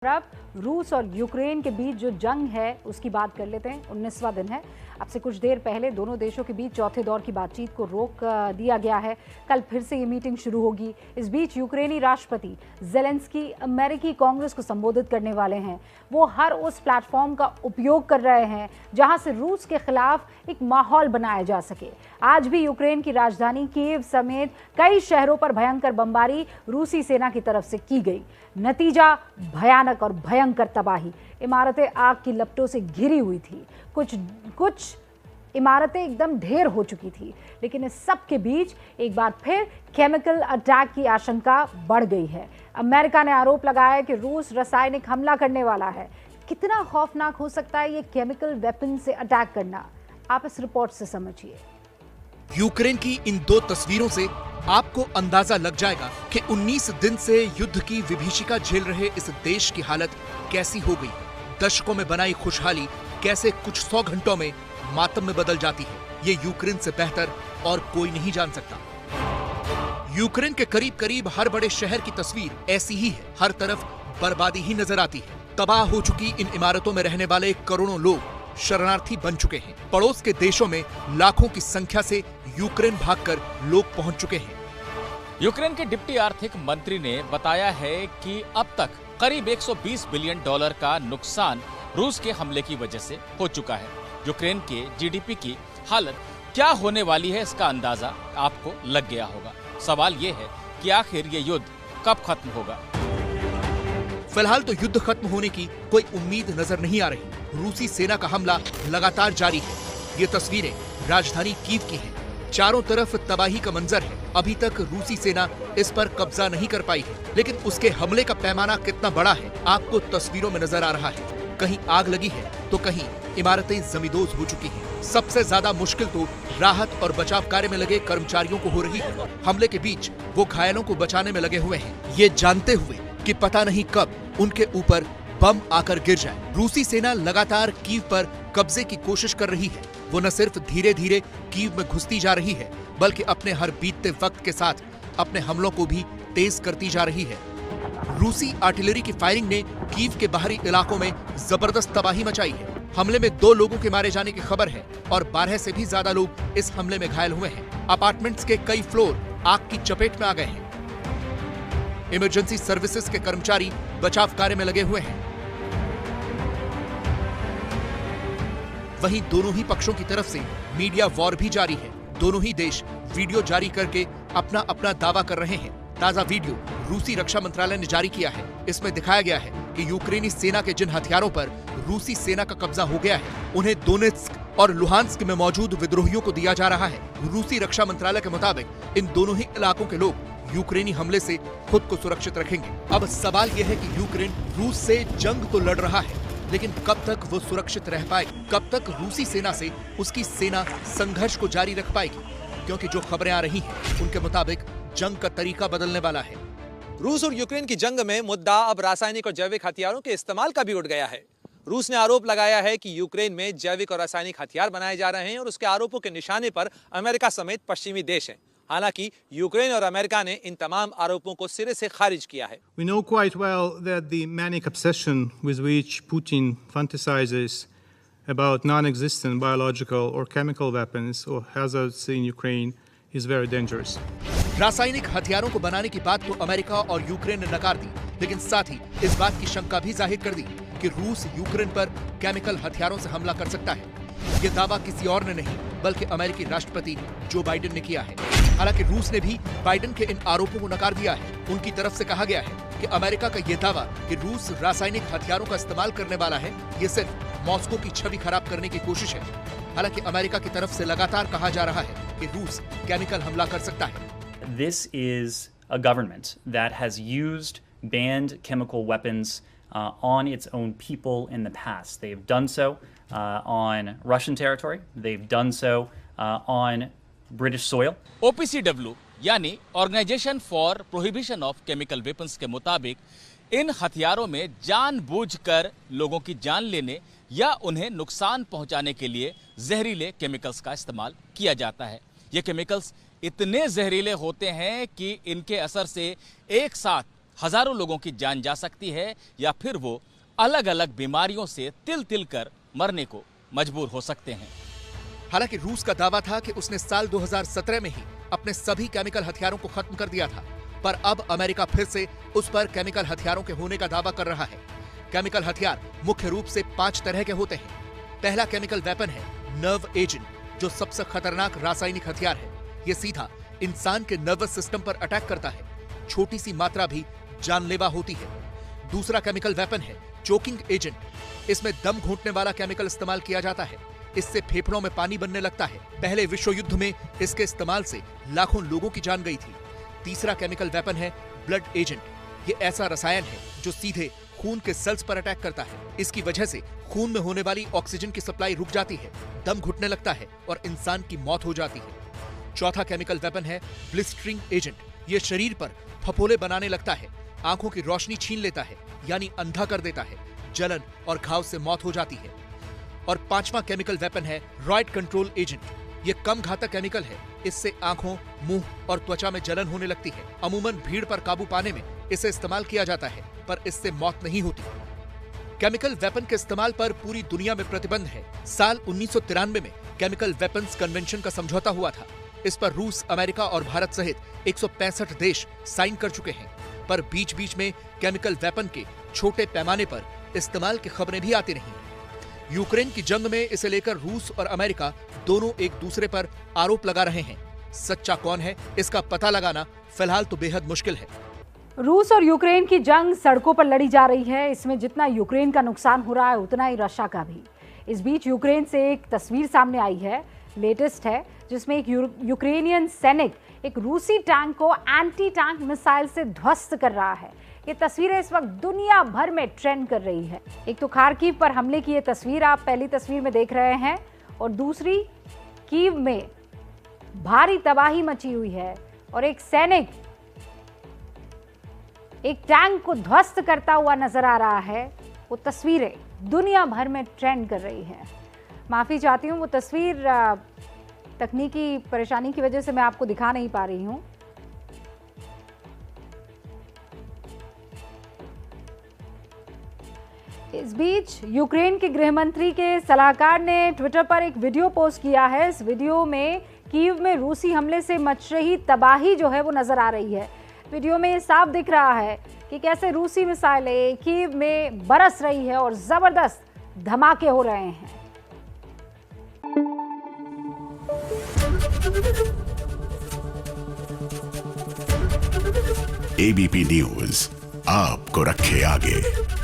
अब रूस और यूक्रेन के बीच जो जंग है उसकी बात कर लेते हैं। 19वां दिन है। अब से कुछ देर पहले दोनों देशों के बीच चौथे दौर की बातचीत को रोक दिया गया है। कल फिर से ये मीटिंग शुरू होगी। इस बीच यूक्रेनी राष्ट्रपति ज़ेलेंस्की अमेरिकी कांग्रेस को संबोधित करने वाले हैं। वो हर उस प्लेटफॉर्म का उपयोग कर रहे हैं जहां से रूस के खिलाफ एक माहौल बनाया जा सके। आज भी यूक्रेन की राजधानी कीव समेत कई शहरों पर भयंकर बमबारी रूसी सेना की तरफ से की गई। नतीजा भयानक और भयंकर तबाही। इमारतें आग की लपटों से घिरी हुई थी। कुछ इमारतें एकदम ढेर हो चुकी थी। लेकिन इस सब के बीच एक बार फिर केमिकल अटैक की आशंका बढ़ गई है। अमेरिका ने आरोप लगाया कि रूस रासायनिक हमला करने वाला है। कितना खौफनाक हो सकता है ये केमिकल वेपन से अटैक करना, आप इस रिपोर्ट से समझिए। यूक्रेन की इन दो तस्वीरों से आपको अंदाजा लग जाएगा कि 19 दिन से युद्ध की विभीषिका झेल रहे इस देश की हालत कैसी हो गई। दशकों में बनाई खुशहाली कैसे कुछ 100 घंटों में मातम में बदल जाती है, ये यूक्रेन से बेहतर और कोई नहीं जान सकता। यूक्रेन के करीब करीब हर बड़े शहर की तस्वीर ऐसी ही है। हर तरफ बर्बादी ही नजर आती है। तबाह हो चुकी इन इमारतों में रहने वाले करोड़ों लोग शरणार्थी बन चुके हैं। पड़ोस के देशों में लाखों की संख्या से यूक्रेन भागकर लोग पहुंच चुके हैं। यूक्रेन के डिप्टी आर्थिक मंत्री ने बताया है कि अब तक करीब 120 बिलियन डॉलर का नुकसान रूस के हमले की वजह से हो चुका है। यूक्रेन के जीडीपी की हालत क्या होने वाली है, इसका अंदाजा आपको लग गया होगा। सवाल ये है कि आखिर ये युद्ध कब खत्म होगा। फिलहाल तो युद्ध खत्म होने की कोई उम्मीद नजर नहीं आ रही। रूसी सेना का हमला लगातार जारी है। ये तस्वीरें राजधानी कीव की हैं। चारों तरफ तबाही का मंजर है। अभी तक रूसी सेना इस पर कब्जा नहीं कर पाई है, लेकिन उसके हमले का पैमाना कितना बड़ा है आपको तस्वीरों में नजर आ रहा है। कहीं आग लगी है तो कहीं इमारतें जमींदोज हो चुकी हैं। सबसे ज्यादा मुश्किल तो राहत और बचाव कार्य में लगे कर्मचारियों को हो रही है। हमले के बीच वो घायलों को बचाने में लगे हुए हैं, ये जानते हुए कि पता नहीं कब उनके ऊपर बम आकर गिर जाए। रूसी सेना लगातार कीव पर कब्जे की कोशिश कर रही है। वो न सिर्फ धीरे धीरे कीव में घुसती जा रही है, बल्कि अपने हर बीतते वक्त के साथ अपने हमलों को भी तेज करती जा रही है। रूसी आर्टिलरी की फायरिंग ने कीव के बाहरी इलाकों में जबरदस्त तबाही मचाई है। हमले में 2 लोगों के मारे जाने की खबर है और 12 से भी ज्यादा लोग इस हमले में घायल हुए हैं। अपार्टमेंट्स के कई फ्लोर आग की चपेट में आ गए हैं। इमरजेंसी सर्विसेज के कर्मचारी बचाव कार्य में लगे हुए हैं। वहीं दोनों ही पक्षों की तरफ से मीडिया वॉर भी जारी है। दोनों ही देश वीडियो जारी करके अपना अपना दावा कर रहे हैं। ताजा वीडियो रूसी रक्षा मंत्रालय ने जारी किया है। इसमें दिखाया गया है कि यूक्रेनी सेना के जिन हथियारों पर रूसी सेना का कब्जा हो गया है, उन्हें दोनेत्स्क और लुहांस्क में मौजूद विद्रोहियों को दिया जा रहा है। रूसी रक्षा मंत्रालय के मुताबिक इन दोनों ही इलाकों के लोग यूक्रेनी हमले से खुद को सुरक्षित रखेंगे। अब सवाल यह है कि यूक्रेन रूस से जंग तो लड़ रहा है, लेकिन कब तक वो सुरक्षित रह पाएगी? कब तक रूसी सेना से उसकी सेना संघर्ष को जारी रख पाएगी? क्योंकि जो खबरें आ रही हैं, उनके मुताबिक जंग का तरीका बदलने वाला है। रूस और यूक्रेन की जंग में मुद्दा अब रासायनिक और जैविक हथियारों के इस्तेमाल का भी उठ गया है। रूस ने आरोप लगाया है कि यूक्रेन में जैविक और रासायनिक हथियार बनाए जा रहे हैं और उसके आरोपों के निशाने पर अमेरिका समेत पश्चिमी देश हैं। हालांकि यूक्रेन और अमेरिका ने इन तमाम आरोपों को सिरे से खारिज किया है। We know quite well that the manic obsession with which Putin fantasizes about non-existent biological or chemical weapons or hazards in Ukraine is very dangerous. रासायनिक हथियारों को बनाने की बात तो अमेरिका और यूक्रेन ने नकार दी, लेकिन साथ ही इस बात की शंका भी जाहिर कर दी कि रूस यूक्रेन पर केमिकल हथियारों से हमला कर सकता है। ये दावा किसी और ने नहीं, बल्कि अमेरिकी राष्ट्रपति जो बाइडेन ने किया है। हालांकि रूस ने भी बाइडेन के इन आरोपों को नकार दिया है। उनकी तरफ से कहा गया है कि अमेरिका का ये दावा कि रूस रासायनिक हथियारों का इस्तेमाल करने वाला है, ये सिर्फ मॉस्को की छवि खराब करने की कोशिश है। हालांकि अमेरिका की तरफ से लगातार कहा जा रहा है कि रूस केमिकल हमला कर सकता है। This is a government that has used banned chemical weapons on its own people in the past. They've done so on Russian territory. They've done so on British soil. OPCW यानी organisation for prohibition of chemical weapons के मुताबिक इन हथियारों में जानबूझकर लोगों की जान लेने या उन्हें नुकसान पहुंचाने के लिए जहरीले केमिकल्स का इस्तेमाल किया जाता है। ये केमिकल्स इतने जहरीले होते हैं कि इनके असर से एक साथ हजारों लोगों की जान जा सकती है या फिर वो अलग अलग बीमारियों से तिल तिल कर मरने को मजबूर हो सकते हैं। हालांकि रूस का दावा था कि उसने साल 2017 में ही अपने सभी केमिकल हथियारों को खत्म कर दिया था, पर अब अमेरिका फिर से उस पर केमिकल हथियारों के होने का दावा कर रहा है। केमिकल हथियार मुख्य रूप से 5 तरह के होते हैं। पहला केमिकल वेपन है नर्व एजेंट, जो सबसे खतरनाक रासायनिक हथियार है। यह सीधा इंसान के नर्वस सिस्टम पर अटैक करता है। छोटी सी मात्रा भी जानलेवा होती है। दूसरा केमिकल वेपन है चोकिंग एजेंट। इसमें दम घोंटने वाला केमिकल इस्तेमाल किया जाता है। इससे फेफड़ों में पानी बनने लगता है। पहले विश्व युद्ध में इसके इस्तेमाल से लाखों लोगों की जान गई थी। तीसरा केमिकल वेपन है ब्लड एजेंट। ये ऐसा रसायन है जो सीधे खून के सेल्स पर अटैक करता है। इसकी वजह से खून में होने वाली ऑक्सीजन की सप्लाई रुक जाती है, दम घुटने लगता है और इंसान की मौत हो जाती है। चौथा केमिकल वेपन है ब्लिस्टरिंग एजेंट। ये शरीर पर फफोले बनाने लगता है, आंखों की रोशनी छीन लेता है, यानी अंधा कर देता है। जलन और घाव से मौत हो जाती है। और पांचवा केमिकल वेपन है रॉयड कंट्रोल एजेंट। ये कम घातक केमिकल है। इससे आंखों, मुंह और त्वचा में जलन होने लगती है। अमूमन भीड़ पर काबू पाने में इसे इस्तेमाल किया जाता है, पर इससे मौत नहीं होती। केमिकल वेपन के इस्तेमाल पर पूरी दुनिया में प्रतिबंध है। साल 1993 में केमिकल वेपन्स कन्वेंशन का समझौता हुआ था। इस पर रूस, अमेरिका और भारत सहित 165 देश साइन कर चुके हैं। पर बीच बीच में केमिकल वेपन के छोटे पैमाने पर इस्तेमाल की खबरें भी आती रहीं। यूक्रेन की जंग में इसे लेकर रूस और अमेरिका दोनों एक दूसरे पर आरोप लगा रहे हैं। सच्चा कौन है, इसका पता लगाना फिलहाल तो बेहद मुश्किल है। रूस और यूक्रेन की जंग सड़कों पर लड़ी जा रही है। इसमें जितना यूक्रेन का नुकसान हो रहा है, उतना ही रशिया का भी। इस बीच यूक्रेन से एक तस्वीर सामने आई है, लेटेस्ट है, जिसमें एक यूक्रेनियन सैनिक एक रूसी टैंक को एंटी टैंक मिसाइल से ध्वस्त कर रहा है। ये तस्वीरें इस वक्त दुनिया भर में ट्रेंड कर रही है। एक तो खार्किव पर हमले की ये तस्वीर आप पहली तस्वीर में देख रहे हैं, और दूसरी कीव में भारी तबाही मची हुई है और एक सैनिक एक टैंक को ध्वस्त करता हुआ नजर आ रहा है। वो तस्वीरें दुनिया भर में ट्रेंड कर रही हैं। माफी चाहती हूँ, वो तस्वीर तकनीकी परेशानी की वजह से मैं आपको दिखा नहीं पा रही हूँ। इस बीच यूक्रेन के गृह मंत्री के सलाहकार ने ट्विटर पर एक वीडियो पोस्ट किया है। इस वीडियो में कीव में रूसी हमले से मच रही तबाही जो है वो नजर आ रही है। वीडियो में साफ दिख रहा है कि कैसे रूसी मिसाइलें कीव में बरस रही है और जबरदस्त धमाके हो रहे हैं। एबीपी न्यूज आपको रखे आगे।